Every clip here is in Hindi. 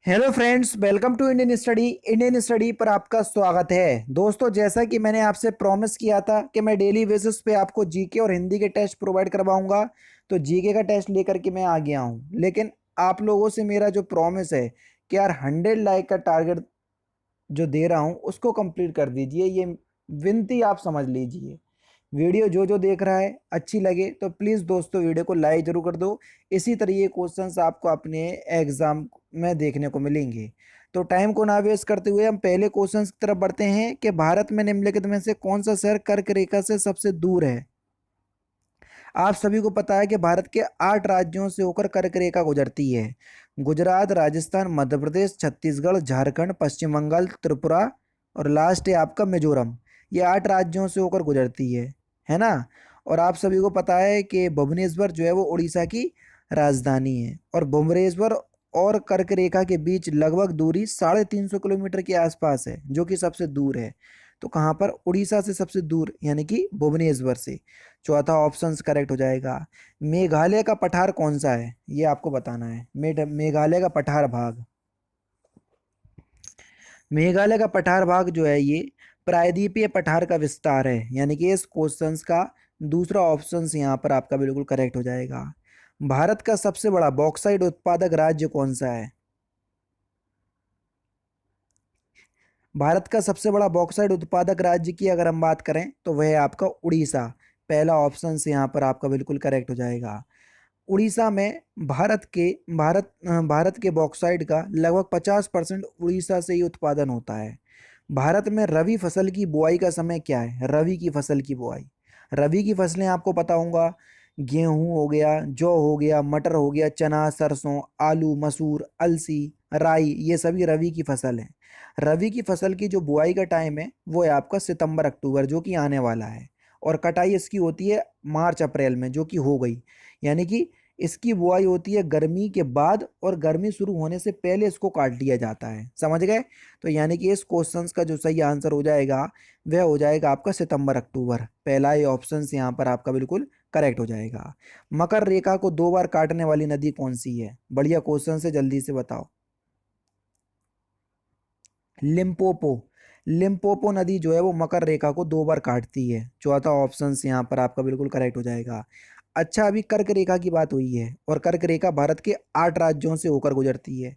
Hello friends, welcome to Indian study पर आपका स्वागत है। दोस्तों, जैसा कि मैंने आपसे प्रॉमिस किया था कि मैं डेली बेसिस पे आपको जीके और हिंदी के टेस्ट प्रोवाइड करवाऊंगा, तो जीके का टेस्ट लेकर के मैं आ गया हूं। लेकिन आप लोगों से मेरा जो प्रॉमिस है कि यार 100 लाइक का टारगेट जो दे रहा हूं उसको कंप्लीट कर दीजिए, ये विनती आप समझ लीजिए। वीडियो जो जो देख रहा है अच्छी लगे तो प्लीज़ दोस्तों वीडियो को लाइक जरूर कर दो। इसी तरह ये क्वेश्चंस आपको अपने एग्जाम में देखने को मिलेंगे। तो टाइम को ना वेस्ट करते हुए हम पहले क्वेश्चंस की तरफ बढ़ते हैं कि भारत में निम्नलिखित में से कौन सा शहर कर्क रेखा से सबसे दूर है। आप सभी को पता है कि भारत के 8 राज्यों से होकर कर्क रेखा गुजरती है। गुजरात, राजस्थान, मध्य प्रदेश, छत्तीसगढ़, झारखंड, पश्चिम बंगाल, त्रिपुरा और लास्ट है आपका मिजोरम। ये 8 राज्यों से होकर गुजरती है ना। और आप सभी को पता है कि भुवनेश्वर जो है वो उड़ीसा की राजधानी है, और भुवनेश्वर और कर्क रेखा के बीच लगभग दूरी 350 किलोमीटर के आसपास है, जो कि सबसे दूर है। तो कहाँ पर? उड़ीसा से सबसे दूर, यानी कि भुवनेश्वर से। चौथा ऑप्शन करेक्ट हो जाएगा। मेघालय का पठार कौन सा है, ये आपको बताना है। मेघालय का पठार भाग, मेघालय का पठार भाग जो है ये प्रायद्वीपीय पठार का विस्तार है, यानी कि इस क्वेश्चंस का दूसरा ऑप्शन यहाँ पर आपका बिल्कुल करेक्ट हो जाएगा। भारत का सबसे बड़ा बॉक्साइट उत्पादक राज्य कौन सा है? भारत का सबसे बड़ा बॉक्साइट उत्पादक राज्य की अगर हम बात करें तो वह है आपका उड़ीसा। पहला ऑप्शन से यहाँ पर आपका बिल्कुल करेक्ट हो जाएगा। उड़ीसा में भारत के बॉक्साइट का लगभग 50% उड़ीसा से ही उत्पादन होता है। भारत में रबी फसल की बुआई का समय क्या है? रबी की फसल की बुआई, रबी की फसलें आपको पता होगा। गेहूं हो गया, जौ हो गया, मटर हो गया, चना, सरसों, आलू, मसूर, अलसी, राई, ये सभी रबी की फसल है। रबी की फसल की जो बुआई का टाइम है वो है आपका सितंबर अक्टूबर, जो कि आने वाला है। और कटाई इसकी होती है मार्च अप्रैल में, जो कि हो गई। यानी कि इसकी बुआई होती है गर्मी के बाद, और गर्मी शुरू होने से पहले इसको काट लिया जाता है। समझ गए? तो यानी कि इस क्वेश्चंस का जो सही आंसर हो जाएगा वह हो जाएगा आपका सितंबर अक्टूबर। पहला ये ऑप्शन यहाँ पर आपका बिल्कुल करेक्ट हो जाएगा। मकर रेखा को 2 बार काटने वाली नदी कौन सी है? बढ़िया क्वेश्चन से, जल्दी से बताओ। लिम्पोपो। लिम्पोपो नदी जो है वो मकर रेखा को 2 बार काटती है। चौथा ऑप्शन यहाँ पर आपका बिल्कुल करेक्ट हो जाएगा। अच्छा, अभी कर्क रेखा की बात हुई है, और कर्क रेखा भारत के 8 राज्यों से होकर गुजरती है।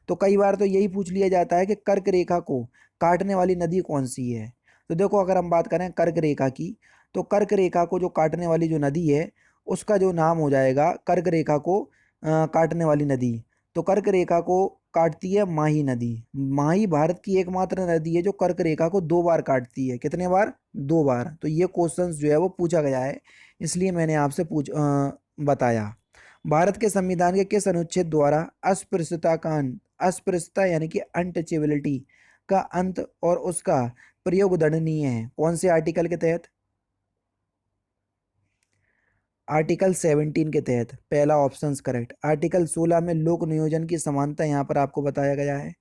तो कई बार तो यही पूछ लिया जाता है कि कर्क रेखा को काटने वाली नदी कौन सी है। तो देखो, अगर हम बात करें कर्क रेखा की, तो कर्क रेखा को जो काटने वाली जो नदी है उसका जो नाम हो जाएगा कर्क रेखा को काटने वाली नदी। तो कर्क रेखा को काटती है माही नदी। माही भारत की एकमात्र नदी है जो कर्क रेखा को 2 बार काटती है। कितने बार? 2 बार। तो ये क्वेश्चन जो है वो पूछा गया है, इसलिए मैंने आपसे बताया। भारत के संविधान के किस अनुच्छेद द्वारा अस्पृश्यता का अंत, अस्पृश्यता यानी कि अनटचेबिलिटी का अंत और उसका प्रयोग दंडनीय है? कौन से आर्टिकल के तहत? आर्टिकल 17 के तहत। पहला ऑप्शन करेक्ट। आर्टिकल 16 में लोक नियोजन की समानता यहाँ पर आपको बताया गया है।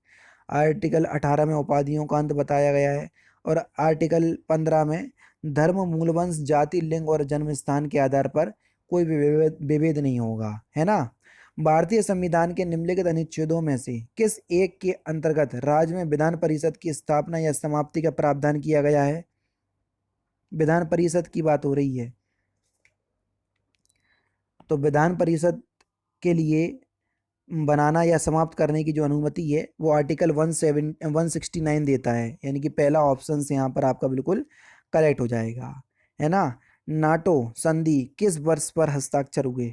आर्टिकल 18 में उपाधियों का अंत बताया गया है। और आर्टिकल 15 में धर्म, मूलवंश, जाति, लिंग और जन्म स्थान के आधार पर कोई भी विभेद नहीं होगा, है ना। भारतीय संविधान के निम्नलिखित अनुच्छेदों में से किस एक के अंतर्गत राज्य में विधान परिषद की स्थापना या समाप्ति का प्रावधान किया गया है? विधान परिषद की बात हो रही है, तो विधान परिषद के लिए बनाना या समाप्त करने की जो अनुमति है वो आर्टिकल 169 देता है। यानी कि पहला ऑप्शन से यहाँ पर आपका बिल्कुल करेक्ट हो जाएगा, है ना। नाटो संधि किस वर्ष पर हस्ताक्षर हुए?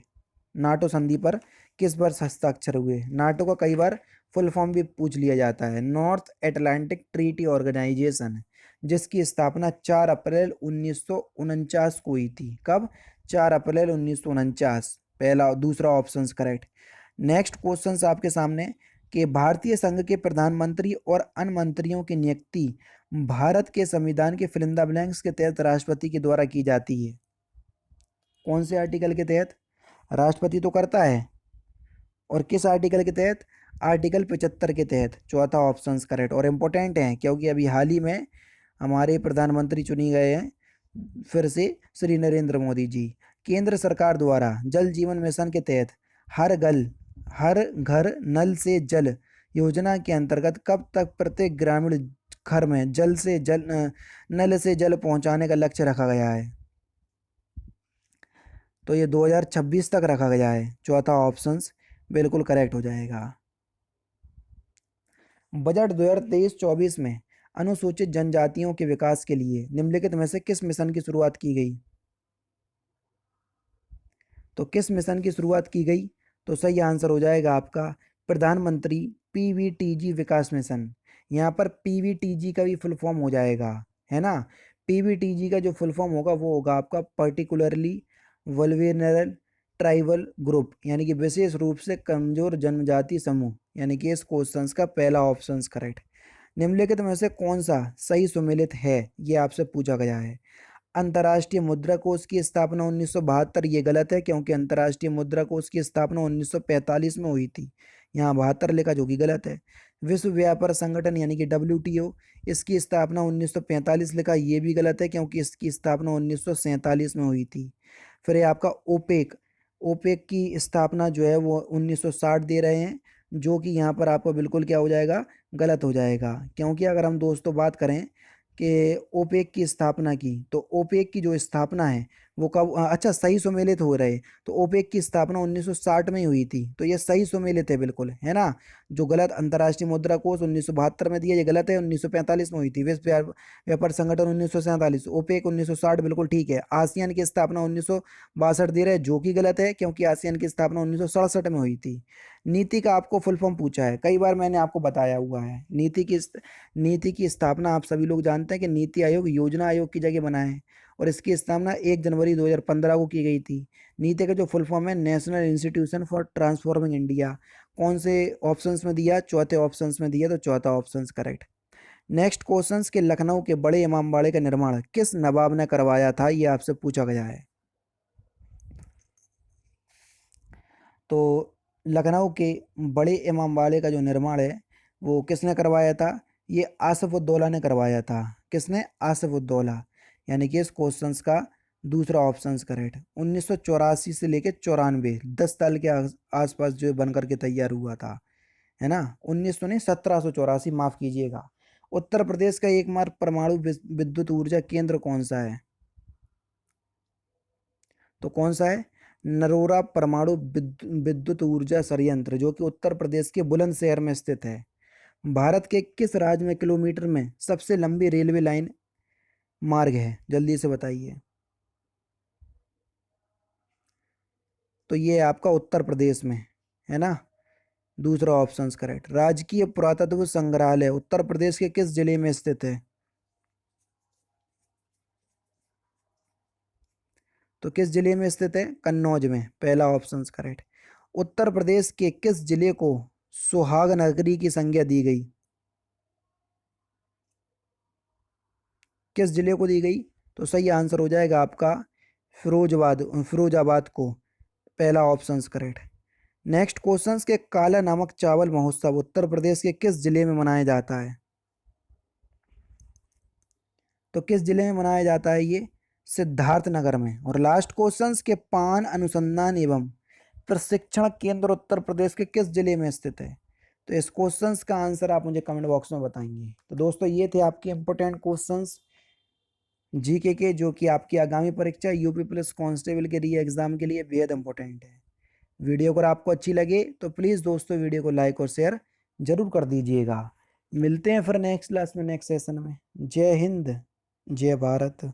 नाटो संधि पर किस वर्ष हस्ताक्षर हुए? नाटो का कई बार फुल फॉर्म भी पूछ लिया जाता है, नॉर्थ एटलांटिक ट्रीटी ऑर्गेनाइजेशन, जिसकी स्थापना 4 अप्रैल 1949 को हुई थी। कब? 4 अप्रैल 1949। पहला दूसरा ऑप्शन करेक्ट। नेक्स्ट क्वेश्चन आपके सामने कि भारतीय संघ के प्रधानमंत्री और अन्य मंत्रियों की नियुक्ति भारत के संविधान के फिल इन द ब्लैंक्स के तहत राष्ट्रपति के द्वारा की जाती है। कौन से आर्टिकल के तहत? राष्ट्रपति तो करता है, और किस आर्टिकल के तहत? आर्टिकल 75 के तहत। चौथा ऑप्शन करेक्ट, और इम्पोर्टेंट है क्योंकि अभी हाल ही में हमारे प्रधानमंत्री चुनी गए हैं फिर से, श्री नरेंद्र मोदी जी। केंद्र सरकार द्वारा जल जीवन मिशन के तहत हर घर नल से जल योजना के अंतर्गत कब तक प्रत्येक ग्रामीण घर में नल से जल पहुंचाने का लक्ष्य रखा गया है? तो ये 2026 तक रखा गया है। चौथा ऑप्शंस बिल्कुल करेक्ट हो जाएगा। बजट 2023-24 में अनुसूचित जनजातियों के विकास के लिए निम्नलिखित में से किस मिशन की शुरुआत की गई? तो किस मिशन की शुरुआत की गई? तो सही आंसर हो जाएगा आपका प्रधानमंत्री पीवीटीजी विकास मिशन। यहाँ पर पीवीटीजी का भी फुल फॉर्म हो जाएगा, है ना। पीवीटीजी का जो फुल फॉर्म होगा वो होगा आपका पर्टिकुलरली वल्नरेबल ट्राइबल ग्रुप, यानी कि विशेष रूप से कमजोर जनजाति समूह, यानी कि इस क्वेश्चन का पहला ऑप्शन करेक्ट। निम्नलिखित में से कौन सा सही सुमेलित है, ये आपसे पूछा गया है। अंतर्राष्ट्रीय मुद्रा कोष की स्थापना 1972, ये गलत है क्योंकि अंतर्राष्ट्रीय मुद्रा कोष की स्थापना 1945 में हुई थी। यहाँ 72 लिखा, जो कि गलत है। विश्व व्यापार संगठन यानी कि WTO, इसकी स्थापना 1945 लिखा, ये भी गलत है क्योंकि इसकी स्थापना 1947 में हुई थी। फिर ये आपका ओपेक, ओपेक की स्थापना जो है वो 1960 दे रहे हैं, जो कि यहाँ पर आपको बिल्कुल क्या हो जाएगा, गलत हो जाएगा। क्योंकि अगर हम दोस्तों बात करें कि ओपेक की स्थापना की, तो ओपेक की जो स्थापना है वो कब, अच्छा सही सुमेलित हो रहे, तो ओपेक की स्थापना 1960 में ही हुई थी, तो ये सही सुमेलित है बिल्कुल, है ना। जो गलत अंतर्राष्ट्रीय मुद्रा कोष 1972 में दिया, ये गलत है, 1945 में हुई थी। विश्व व्यापार संगठन 1947, ओपेक 1960 बिल्कुल ठीक है। आसियान की स्थापना 1962 दे रहे हैं, जो कि गलत है क्योंकि आसियान की स्थापना 1967 में हुई थी। नीति का आपको फुल फॉर्म पूछा है, कई बार मैंने आपको बताया हुआ है। नीति की स्थापना आप सभी लोग जानते हैं कि नीति आयोग योजना आयोग की जगह बना है, और इसकी स्थापना 1 जनवरी 2015 को की गई थी। नीति का जो फुल फॉर्म है national institution for transforming India. कौन से ऑप्शंस में दिया? चौथे ऑप्शंस में दिया, तो चौथा ऑप्शन करेक्ट। नेक्स्ट क्वेश्चंस के लखनऊ के बड़े इमामबाड़े का निर्माण किस नवाब ने करवाया था, ये आपसे पूछा गया है। तो लखनऊ के बड़े इमामबाड़े का जो निर्माण है वो किसने करवाया था? ये आसिफउद्दौला ने करवाया था। किसने? आसिफउद्दौला, यानी कि इस क्वेश्चंस का दूसरा ऑप्शन करेक्ट। 1984 से लेके 94, 10 साल के आसपास जो बन करके तैयार हुआ था, है ना। 1900 नहीं, 1784, माफ कीजिएगा। उत्तर प्रदेश का एकमात्र परमाणु विद्युत ऊर्जा केंद्र कौन सा है? तो कौन सा है? नरोरा परमाणु विद्युत ऊर्जा संयंत्र, जो कि उत्तर प्रदेश के बुलंदशहर में स्थित है। भारत के किस राज्य में किलोमीटर में सबसे लंबी रेलवे लाइन मार्ग है? जल्दी से बताइए। तो ये आपका उत्तर प्रदेश में, है ना। दूसरा ऑप्शन करेक्ट। राजकीय पुरातत्व संग्रहालय उत्तर प्रदेश के किस जिले में स्थित है? तो किस जिले में स्थित है? कन्नौज में, पहला ऑप्शन करेक्ट। उत्तर प्रदेश के किस जिले को सुहाग नगरी की संज्ञा दी गई? किस जिले को दी गई? तो सही आंसर हो जाएगा आपका फिरोजाबाद को, पहला ऑप्शन करेक्ट। नेक्स्ट क्वेश्चंस के काला नमक चावल महोत्सव उत्तर प्रदेश के किस जिले में मनाया जाता है? तो किस जिले में मनाया जाता है ये? सिद्धार्थनगर में। और लास्ट क्वेश्चंस के पान अनुसंधान एवं प्रशिक्षण केंद्र उत्तर प्रदेश के किस जिले में स्थित है? तो इस क्वेश्चंस का आंसर आप मुझे कमेंट बॉक्स में बताएंगे। तो दोस्तों ये थे आपके इंपॉर्टेंट क्वेश्चंस जीके के, जो कि आपकी आगामी परीक्षा यूपी पुलिस कांस्टेबल के लिए एग्जाम के लिए बेहद इंपॉर्टेंट है। वीडियो अगर आपको अच्छी लगे तो प्लीज़ दोस्तों वीडियो को लाइक और शेयर जरूर कर दीजिएगा। मिलते हैं फिर नेक्स्ट क्लास में, नेक्स्ट सेशन में। जय हिंद, जय भारत।